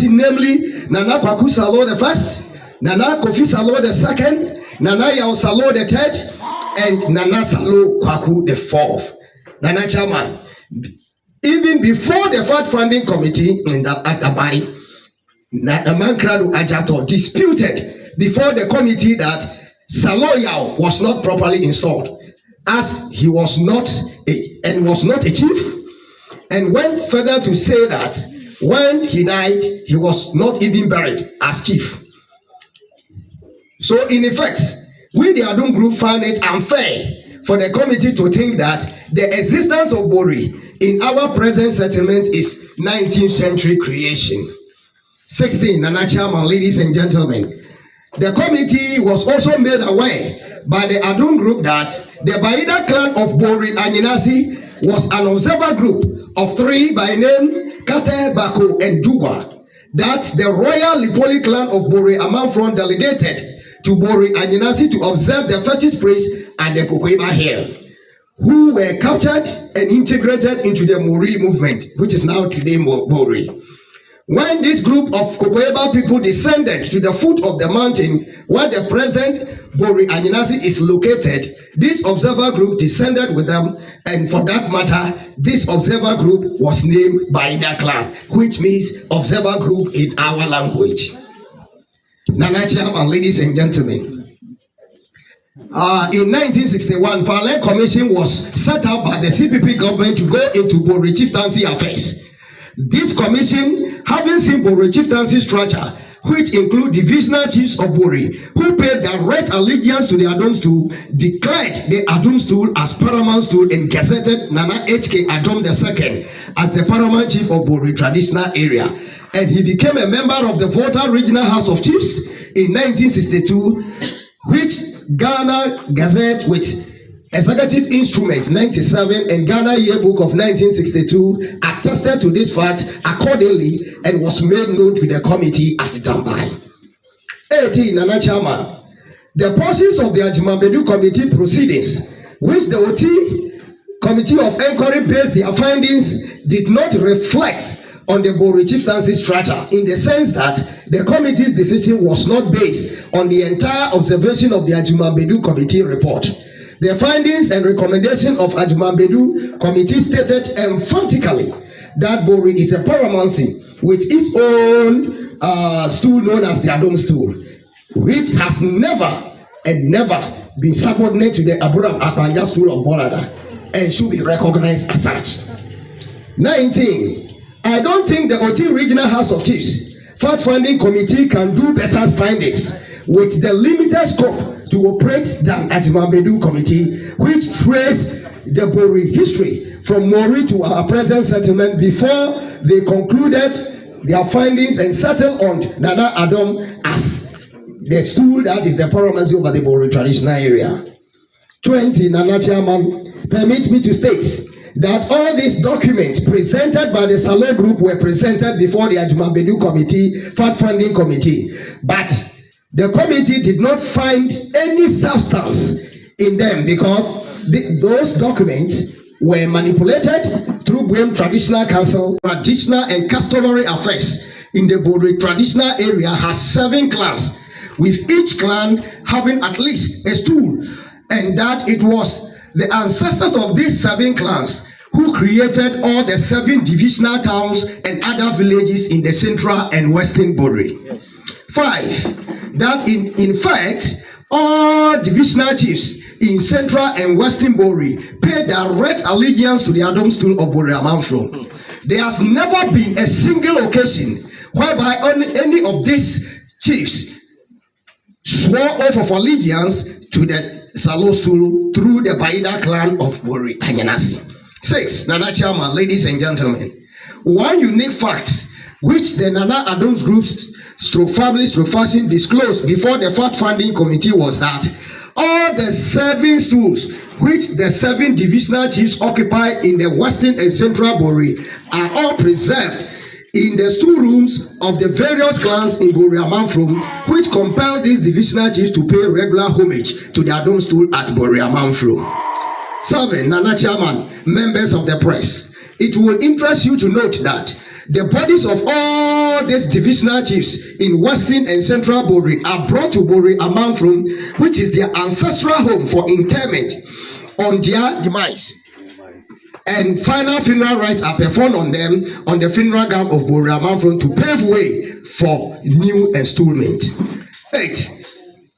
Namely Nana Kwaku Salo the first, Nana Kofi Salo the second, Nana Yao Salo the third, and Nana Salo Kwaku the fourth. Nana Chairman, even before the fact-finding committee in Abai, Nanamankrado Ajato disputed before the committee that Salo Yao was not properly installed, as he was not a chief, and went further to say that when he died, he was not even buried as chief. So in effect, we the Adom group found it unfair for the committee to think that the existence of Bori in our present settlement is 19th century creation. 16, Nana Chairman, ladies and gentlemen, the committee was also made aware by the Adom group that the Baida clan of Bowiri Akyiriahin was an observer group of 3 by name Kate, Bako, and Dugwa, that the royal Lipoli clan of Bori Amanfrom delegated to Bowiri Akyiriahin to observe the fetish priests at the Kokoeba Hill, who were captured and integrated into the Bori movement, which is now today Bori. When this group of Kokoeba people descended to the foot of the mountain where the present Bowiri Akyiriahin is located, this observer group descended with them, and for that matter, this observer group was named Baida clan, which means observer group in our language. Nana Chairman, ladies and gentlemen, in 1961, Fale Commission was set up by the CPP government to go into Bori Chieftaincy affairs. This commission, having seen Bori Chieftaincy structure, which include divisional chiefs of Bori, who paid direct allegiance to the Adom stool, declared the Adom stool as paramount stool and gazetted Nana H.K. Adom II as the paramount chief of Bowiri Traditional Area. And he became a member of the Oti Regional House of Chiefs in 1962, which Ghana Gazette with Executive Instrument 97 and Ghana Yearbook of 1962 attested to this fact accordingly and was made known to the committee at Dambai. 18, Nana Chairman, the portions of the Ajimambedu Committee proceedings, which the Oti Committee of Inquiry based their findings, did not reflect on the Bori Chieftaincy structure, in the sense that the committee's decision was not based on the entire observation of the Ajimambedu Committee report. The findings and recommendation of Ajimambedu Committee stated emphatically that Bori is a paramountcy with its own stool known as the Adom stool, which has never been subordinate to the Abraham Akpanja stool of Borada and should be recognized as such. 19. I don't think the Oti Regional House of Chiefs fact-finding committee can do better findings with the limited scope to operate than Ajimambedu Committee, which trace the Bori history from Mori to our present settlement before they concluded their findings and settled on Nana Adom as the stool that is the paramountcy over the Bowiri Traditional Area. 20, Nana Chairman, permit me to state that all these documents presented by the Salo Group were presented before the Ajimambedu Committee, fact-finding committee, but the committee did not find any substance in them because those documents were manipulated through Bowiri Traditional Council. Traditional and customary affairs in the Bowiri Traditional Area has 7 clans, with each clan having at least a stool, and that it was the ancestors of these 7 clans who created all the 7 divisional towns and other villages in the central and western Bori. Yes. 5, that in fact, all divisional chiefs in central and western Bori pay direct allegiance to the Adom stool of Bowiri Amanfrom. There has never been a single occasion whereby any of these chiefs swore oath of allegiance to the Salo stool through the Baida clan of Bowiri Akyiriahin. 6. Nana Chairman, ladies and gentlemen, one unique fact which the Nana Adom's groups family fashion disclosed before the fact-finding committee was that all the 7 stools which the 7 divisional chiefs occupy in the western and central Bori are all preserved in the stool rooms of the various clans in Bowiri Amanfrom, which compel these divisional chiefs to pay regular homage to the Adom stool at Bowiri Amanfrom. 7. Nana Chairman, members of the press, it will interest you to note that the bodies of all these divisional chiefs in western and central Bori are brought to Bowiri Amanfrom, which is their ancestral home, for interment on their demise. And final funeral rites are performed on them on the funeral ground of Bowiri Amanfrom to pave way for new installment. 8.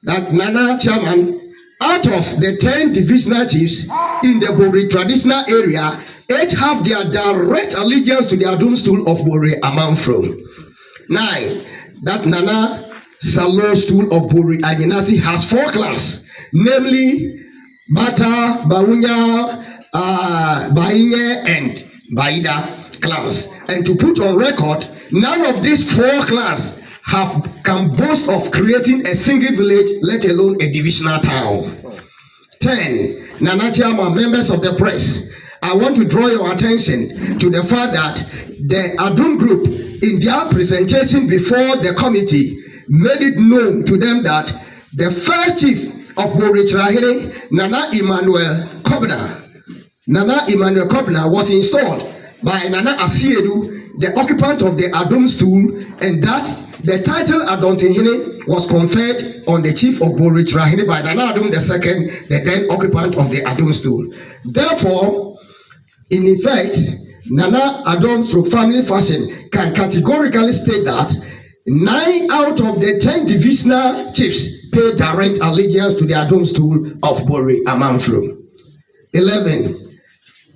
That Nana Chairman, out of the 10 divisional chiefs in the Bowiri traditional area, 8 have their direct allegiance to the Adom stool of Bowiri Amanfrom. 9. That Nana Salo stool of Bowiri Akyiriahin has 4 clans, namely Bata, Bawunya, Bainye, and Baida clans. And to put on record, none of these 4 clans can boast of creating a single village, let alone a divisional town. 10. Nana Chairman, members of the press, I want to draw your attention to the fact that the Adom group, in their presentation before the committee, made it known to them that the first chief of Bowiri Akyiriahin, Nana Emmanuel Kobna, was installed by Nana Asiedu, the occupant of the Adom stool, and that the title Adontinhine was conferred on the chief of Bowiri Akyiriahin by Nana Adom II, the then occupant of the Adom stool. Therefore, in effect, Nana Adom's family fashion can categorically state that 9 out of the 10 divisional chiefs pay direct allegiance to the Adom stool of Bowiri Amanfrom. 11.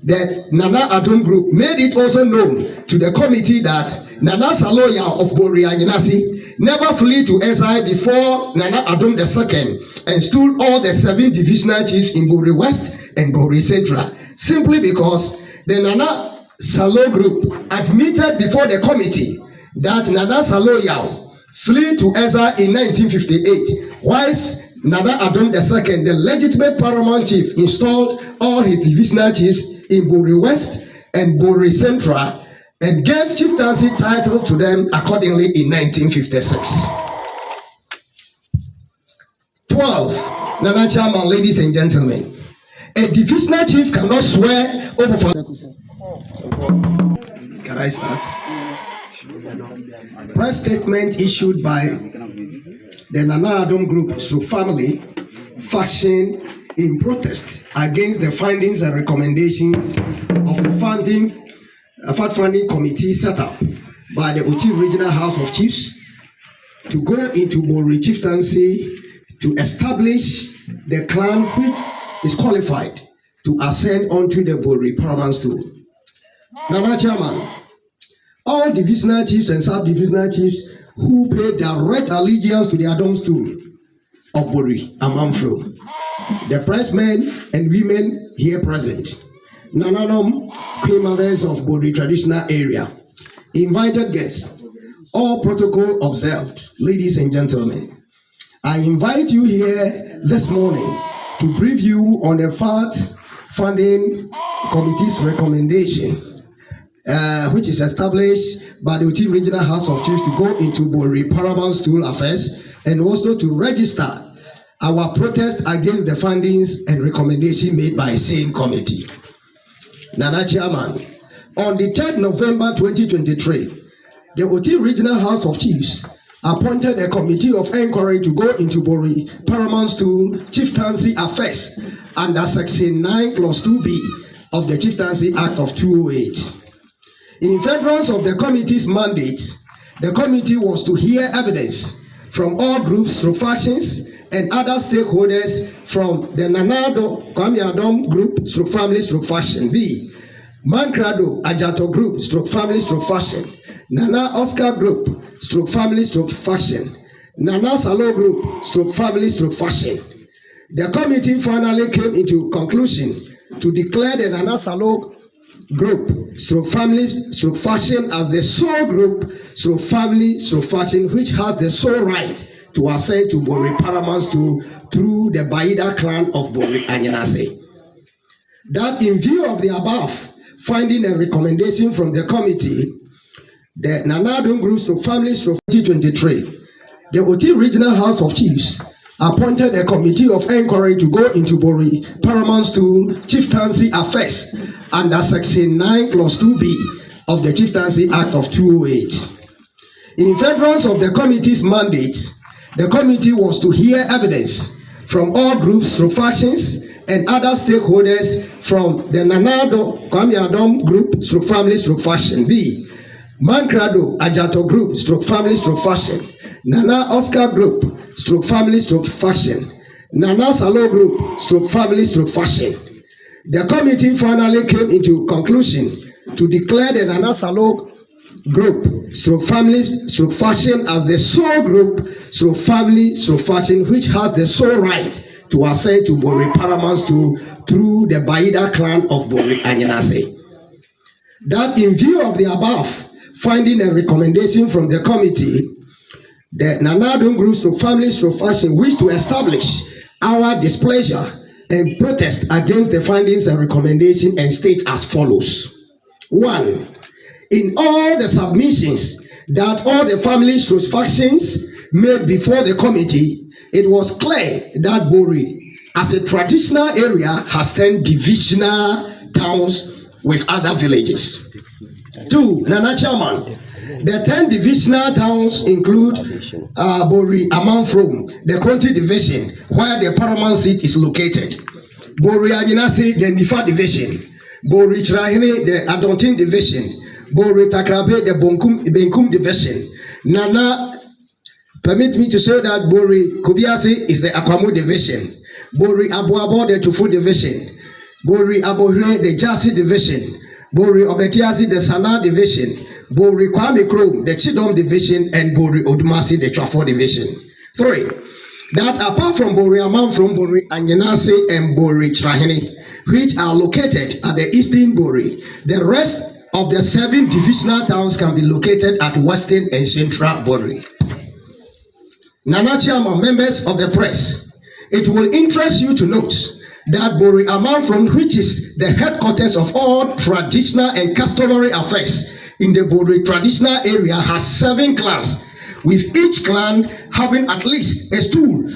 The Nana Adom group made it also known to the committee that Nana Saloya of Bowiri Akyiriahin never flee to exile before Nana Adom II and stood all the 7 divisional chiefs in Bowiri West and Bowiri Central, simply because the Nana Salo group admitted before the committee that Nana Saloya fled to exile in 1958, whilst Nana Adom II, the legitimate paramount chief, installed all his divisional chiefs in Bowiri West and Bowiri Central and gave chieftaincy title to them accordingly in 1956. 12. Nana Chairman, ladies and gentlemen, a divisional chief cannot swear over for. Can I start? Press statement issued by the Nana Adom group to family faction in protest against the findings and recommendations of the fact-finding committee set up by the Oti Regional House of Chiefs to go into Bori Chieftaincy to establish the clan which is qualified to ascend onto the Bori paramount stool. Nana Chairman, all divisional chiefs and sub-divisional chiefs who pay direct allegiance to the Adom stool of Bowiri Amanfrom, the pressmen and women here present, Nananom Queen Mothers of Bowiri Traditional Area, invited guests, all protocol observed, ladies and gentlemen, I invite you here this morning to brief you on the fact-finding committee's recommendation, which is established by the Oti Regional House of Chiefs to go into Bowiri paramount stool affairs and also to register our protest against the findings and recommendation made by same committee. Nana Chairman, on the 3rd November 2023, the Oti Regional House of Chiefs appointed a committee of inquiry to go into Bowiri paramount stool chieftaincy affairs under Section 9 Clause 2B of the Chieftaincy Act of 2008. In furtherance of the committee's mandate, the committee was to hear evidence from all groups, factions, and other stakeholders from the Nanado Kwame Adom Group stroke family stroke fashion. B. Mankrado Ajato Group stroke family stroke fashion. Nana Oscar Group stroke family stroke fashion. Nana Salo Group stroke family stroke fashion. The committee finally came into conclusion to declare the Nana Salo Group stroke family stroke fashion as the sole group stroke family stroke fashion which has the sole right to ascend to Bori paramount through the Baida clan of Bori Akyiriahin. That in view of the above finding a recommendation from the committee, the Nanadon Group stroke family stroke 2023, the Oti Regional House of Chiefs appointed a committee of inquiry to go into Bori paramount to Chieftaincy affairs under Section 9 Clause 2B of the Chieftaincy Act of 2008. In furtherance of the committee's mandate, the committee was to hear evidence from all groups, factions, and other stakeholders from the Nanado Kwame Adom Group family faction. B. Mankrado Ajato Group family faction. Nana Oscar Group family faction. Nana Salo Group family faction. The committee finally came into conclusion to declare the Nana Salo Group family faction as the sole group family faction which has the sole right to ascend to Bori paramount through the Baida clan of Bori Akyiriahin. That in view of the above finding a recommendation from the committee, the Nanadon Group family faction wish to establish our displeasure and protest against the findings and recommendation and state as follows. 1. In all the submissions that all the family factions made before the committee, it was clear that Bori, as a traditional area, has 10 divisional towns with other villages. 2. Nana Chairman, the 10 divisional towns include Bowiri Amanfrom, the county division, where the paramount seat is located. Bowiri Akyiriahin, the Nifa division. Bowiri Akyiriahin, the Adom division. Bowiri Takrabe, the Benkum division. Nana, permit me to say that Bowiri Kubiasi is the Akwamu division. Bowiri Abuabo, the Tufu division. Bowiri Abohre, the Jasi division. Bowiri Obetiasi, the Sana division. Bowiri Kwame Krom, the Chidom division, and Bowiri Odumasi, the Trafo division. 3. That apart from Bowiri Amanfrom, Bowiri Akyiriahin, and Bowiri Akyiriahin, which are located at the eastern Bori, the rest of the 7 divisional towns can be located at western and central Bori. Nana Chairman, members of the press, it will interest you to note that Bowiri Amanfrom, which is the headquarters of all traditional and customary affairs in the Bowiri traditional area, has 7 clans, with each clan having at least a stool,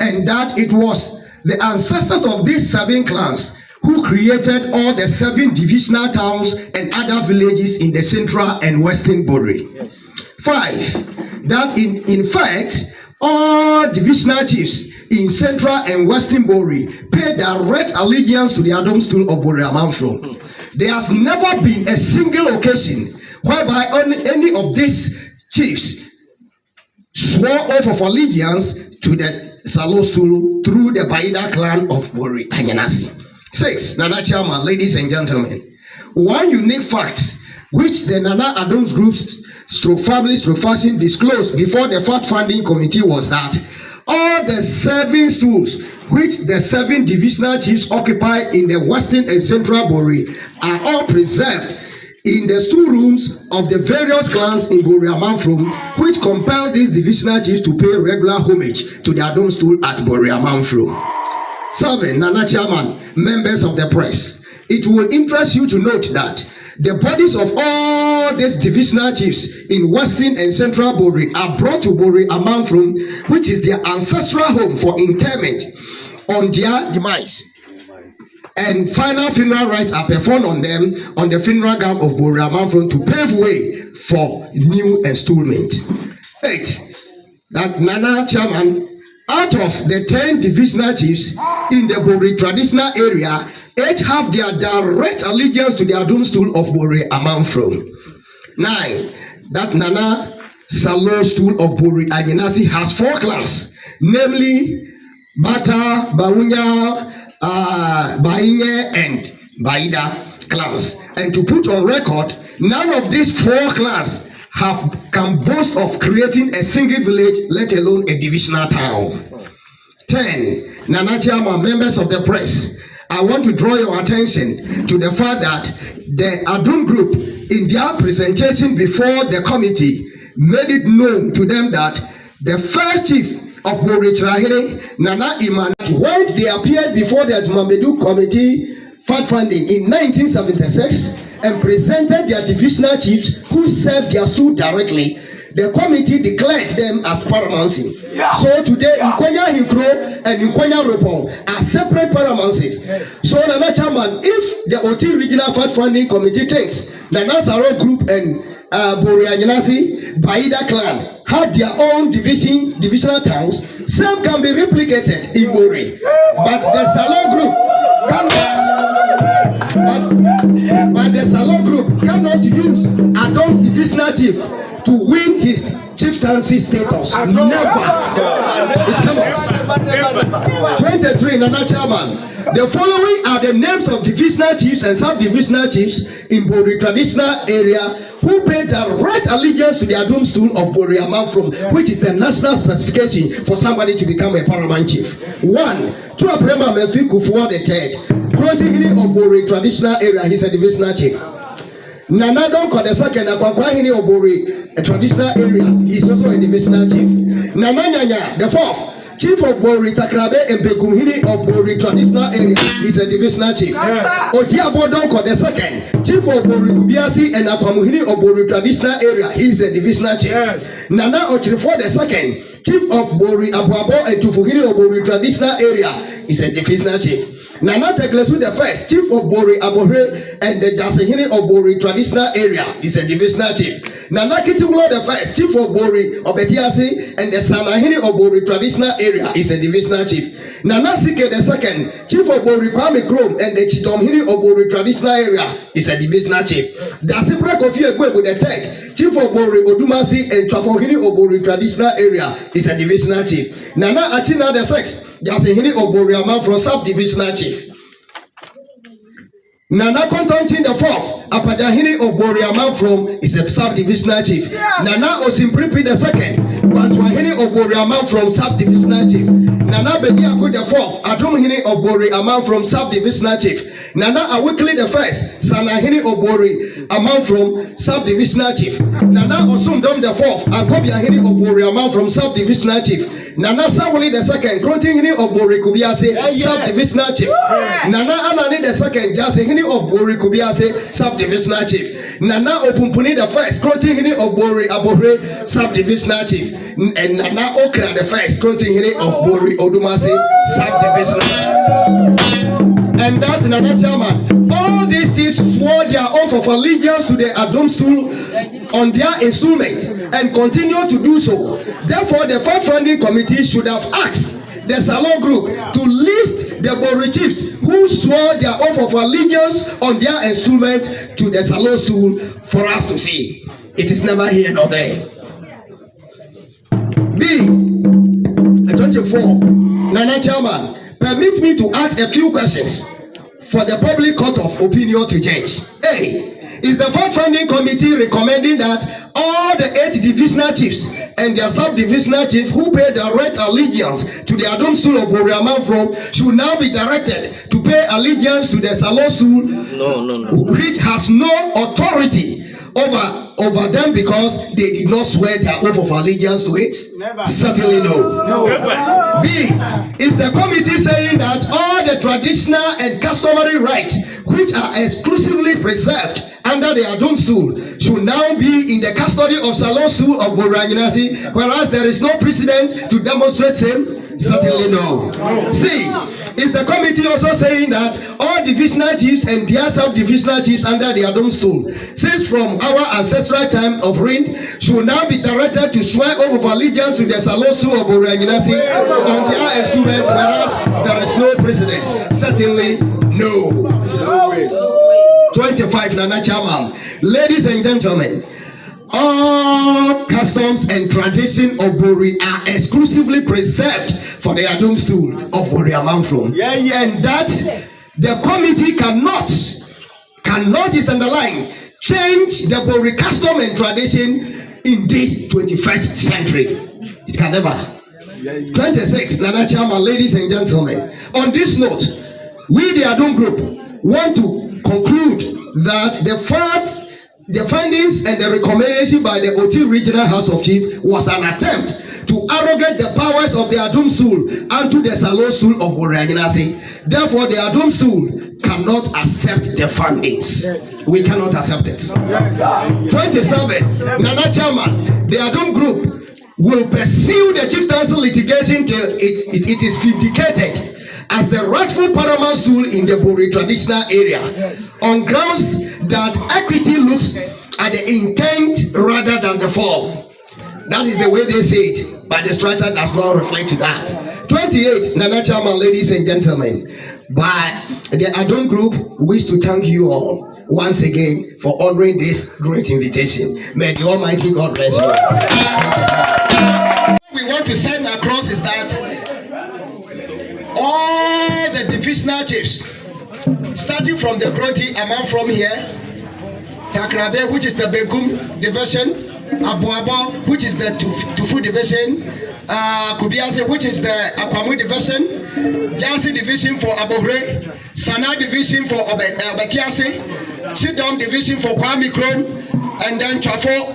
and that it was the ancestors of these 7 clans who created all the 7 divisional towns and other villages in the central and western Bori. Yes. 5. That in fact, all divisional chiefs in central and western Bori pay direct allegiance to the Adom stool of Bowiri Amanfrom. There has never been a single occasion whereby any of these chiefs swore oath of allegiance to the Salo stool through the Baida clan of Bori Akyiriahin. 6. Nana Chairman, ladies and gentlemen, one unique fact which the Nana Adom's groups family fashion disclosed before the fact-finding committee was that all the 7 stools which the 7 divisional chiefs occupy in the western and central Bori are all preserved in the storerooms of the various clans in Bowiri Amanfrom, which compel these divisional chiefs to pay regular homage to the Adom stool at Bowiri Amanfrom. 7. Nana Chairman, members of the press, it will interest you to note that the bodies of all these divisional chiefs in western and central Bori are brought to Bowiri Amanfrom, which is their ancestral home, for interment on their demise. And final funeral rites are performed on them on the funeral ground of Bowiri Amanfrom to pave way for new installment. 8. That Nana Chairman, out of the 10 divisional chiefs in the Bowiri traditional area, 8 have their direct allegiance to the Adom stool of Bowiri Amanfrom. 9. That Nana Salo stool of Bowiri Akyiriahin has 4 clans, namely Bata, Bawunya, Bainye, and Baida clans. And to put on record, none of these 4 clans can boast of creating a single village, let alone a divisional town. 10. Nana Chairman, members of the press, I want to draw your attention to the fact that the Adom group, in their presentation before the committee, made it known to them that the first chief of Bowiri Akyiriahin, Nana Iman, when they appeared before the Adjumamedu Committee fact-finding in 1976 and presented their divisional chiefs who served their stool directly, the committee declared them as paramount. Yeah. So today, Nkonya Hinkro and Nkonya Ropon are separate paramounts. Yes. So, Nana Chairman, if the Oti Regional Fact-Finding Committee thinks Nana Saro Group and Bori Akyiriahin, Baida clan have their own divisional towns, some can be replicated in Bori. But the Salo Group cannot, but the Salo Group cannot use Adom's divisional chief to win his chieftaincy status. Never. It cannot. 23, Nana Chairman. The following are the names of divisional chiefs and sub-divisional chiefs in Bowiri Traditional area who paid direct allegiance to the Adom stool of Bowiri Amanfrom, which is the national specification for somebody to become a paramount chief. 1. Tuaprema Mefi Kufuor III, Grotihini of Bowiri Traditional area, he's a divisional chief. Nana Donko the second, Akwakwahini of Bowiri, a traditional area, he's also a divisional chief. Nana Nyanya the 4th, Chief of Bori Takrabe and Bekumhini of Bori Traditional area, he's a divisional chief. Oti Abodonko the second, Chief of Bori Kubiasi and Akwamuhini of Bori Traditional area, he's a divisional chief. Nana Ochirifo the second, Chief of Bori Abuabo and Tufuhini of Bori Traditional area, is a divisional chief. Nana Teglesu the first, Chief of Bori Abohre and the Jasehini of Bori Traditional area, is a divisional chief. Nana Kitiwulo the first, Chief of Bori Obetiasi and the Sanahini of Bori Traditional area, is a divisional chief. Nana Sike the second, Chief of Bori Kwame Krom and the Chidomhini of Bori Traditional area, is a divisional chief. Dasipra Kofi Egwegu the third, Chief of Bori Odumasi and Trafohini of Bori Traditional area, is a divisional chief. Nana Achina the sixth, Jasehini of Bori Amanfrom sub-divisional chief. Nana Kontontin the fourth, Apajahini of Bori Amanfrom is a sub-divisional chief. Nana Osimpripi the second, Batuahini of Bori Amanfrom sub-divisional chief. Nana Bediako the fourth, Adomhini of Bori Amanfrom sub-divisional chief. Nana Awikli the first, Sanahini of Bori Amanfrom sub-divisional chief. Nana Osumdom the fourth, Akobiahini of Bori Amanfrom sub-divisional chief. Nana Sawuli the second, Grotihini of Bori Kubiase sub-divisional chief. Nana Anani the second, Jasehini of Bori Kubiase sub-divisional chief. Nana Opumpuni the first, Grotihini of Bori Abohre sub-divisional chief. And Nana Okra the first, Grotihini of Bori Odumasi sub-divisional. And that Nana Chairman, all these chiefs swore their oath of allegiance to the Adom stool on their installment and continue to do so. Therefore, the fact-finding committee should have asked the Salon Group to list the Bowiri chiefs who swore their oath of allegiance on their installment to the Salon stool for us to see. It is never here nor there. B. 24. Nana Chairman, permit me to ask a few questions for the public court of opinion to judge. A. Is the fact-finding committee recommending that all the 8 divisional chiefs and their sub-divisional chief who pay direct allegiance to the Adom stool of Bowiri Amanfrom should now be directed to pay allegiance to the Salon stool, which has no authority over them because they did not swear their oath of allegiance to it? Never. Certainly no. B. Is the committee saying that all the traditional and customary rights which are exclusively preserved under the Adom stool should now be in the custody of Salon stool of Bowiri Akyiriahin, whereas there is no precedent to demonstrate same? Certainly no. C. Is the committee also saying that all divisional chiefs and their sub-divisional chiefs under the Adom stool, since from our ancestral time of reign, should now be directed to swear oath of allegiance to the Salon stool of Bowiri Akyiriahin on their instrument, whereas there is no precedent? Certainly no. 25, Nana Chairman. Ladies and gentlemen, all customs and tradition of Bori are exclusively preserved for the Adom stool of Bori Amanfrom. And that the committee cannot is underlined, change the Bori custom and tradition in this 21st century. It can never. 26, Nana Chairman, ladies and gentlemen. On this note, we the Adom group want to conclude that the findings and the recommendation by the Oti Regional House of Chiefs was an attempt to arrogate the powers of the Adom stool unto the Salo stool of Bori Akyiriahin. Therefore, the Adom stool cannot accept the findings. We cannot accept it. 27, Nana Chairman, the Adom group will pursue the chieftaincy litigation till it is vindicated as the rightful paramount stool in the Bowiri traditional area, on grounds that equity looks at the intent rather than the form. That is the way they say it, but the structure does not reflect to that. 28, Nana Chairman, ladies and gentlemen, by the Adom group wish to thank you all once again for honoring this great invitation. May the Almighty God bless you. What we want to send across is that all the divisional chiefs, starting from the Bori Amanfrom here, Takrabe, which is the Begum division, Abuabo, which is the Tufu division, Kubiase, which is the Akwamu division, Jasi division for Abore, Sana division for Obekiase, Chidom division for Kwame Kron, and then Chafo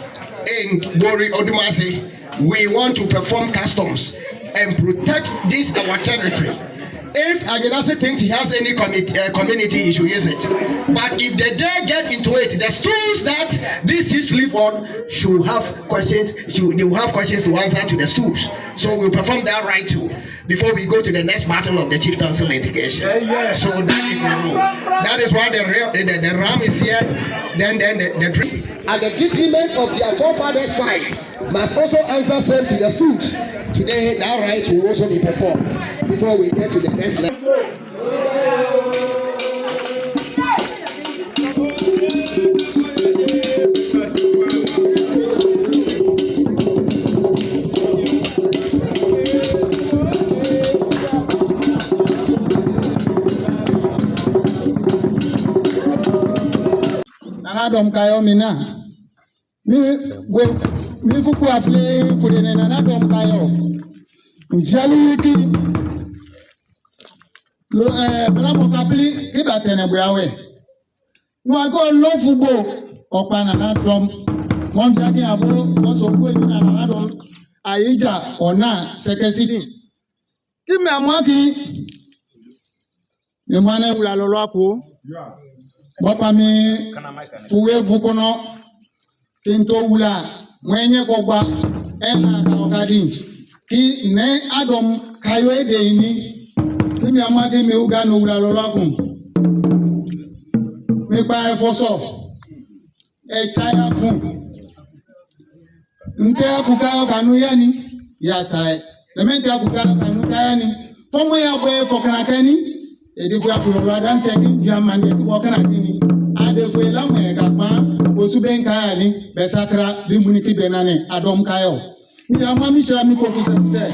in Bori Odumasi. We want to perform customs and protect this our territory. If Akyiriahin thinks he has any community issue, use it. But if they dare get into it, the stools that these chiefs live on should have questions. They will have questions to answer to the stools. So we'll perform that right too before we go to the next battle of the chieftaincy litigation. So that is the rule. That is why the ram is here. Then the tree. And the detriment of their forefathers' fight must also answer same to the stools. Today, that right will also be performed before we get to the next level. Adom kayo mina mi fuku afle fudene na Adom kayo njaliki lo bla mo kapli ibatene buawe no go lo fubo opa na Adom mo fiake abo mo so ku eni na Adom ayija ona sekesidi ki me amaki me mane wula lolo ako Bapa mi fuwe vukono kinto wula mwenye kogba ena kaokadi ki ne Adom kayo ede ini kimi amage mi uga no wula lolakun mi pa efoso e chaya kun nte akuka kanu yani ya sai le mente akuka kanu kayani fomo ya boy fokana kani edifu ya kulo dance ki diamande ko kana kini adefu la mwe ka pa osuben kayani besakra bi muniki benane Adom kayo mi amami shira mi ko kusese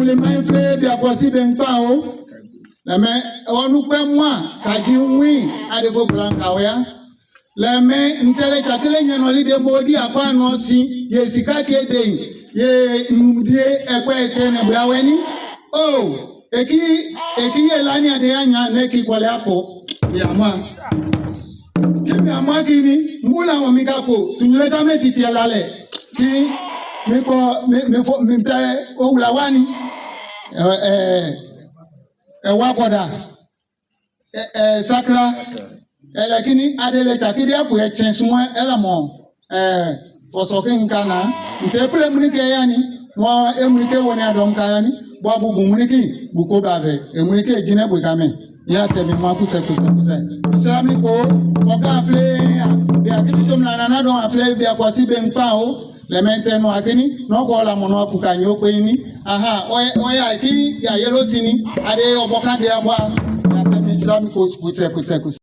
le main fle bi akosi ben pa o le me onu pe moi ka di win adefu blanca oya le me ntele chakele nyano lide modi akwa no si ye sika ke dey ye numdie ekwe etene bwaweni oh eki elani ade anya neki kwale hapo ya mwa kimi amwa kini mula wa mikako tunyeleka metiti elale ki miko mimte oulawani wakoda sakra lakini adele chakiri hapo echensuwa elamo fosoke nkana mtepule munike yani wa emunike woni Adom kayani Babu Bumuniki, Bukobave, and Munike Jina Bukame, Yatemi Makuse. Islamiko, Fokafle, the Akitum Lanado, a flave, the Aquasiben Pao, Lamente no Akini, no Gola Monopuka, Yokini, aha, Oya, Ki, Yellow Sini, Ade Oboka de Abwa, Yatemi Islamiko, Kusekus.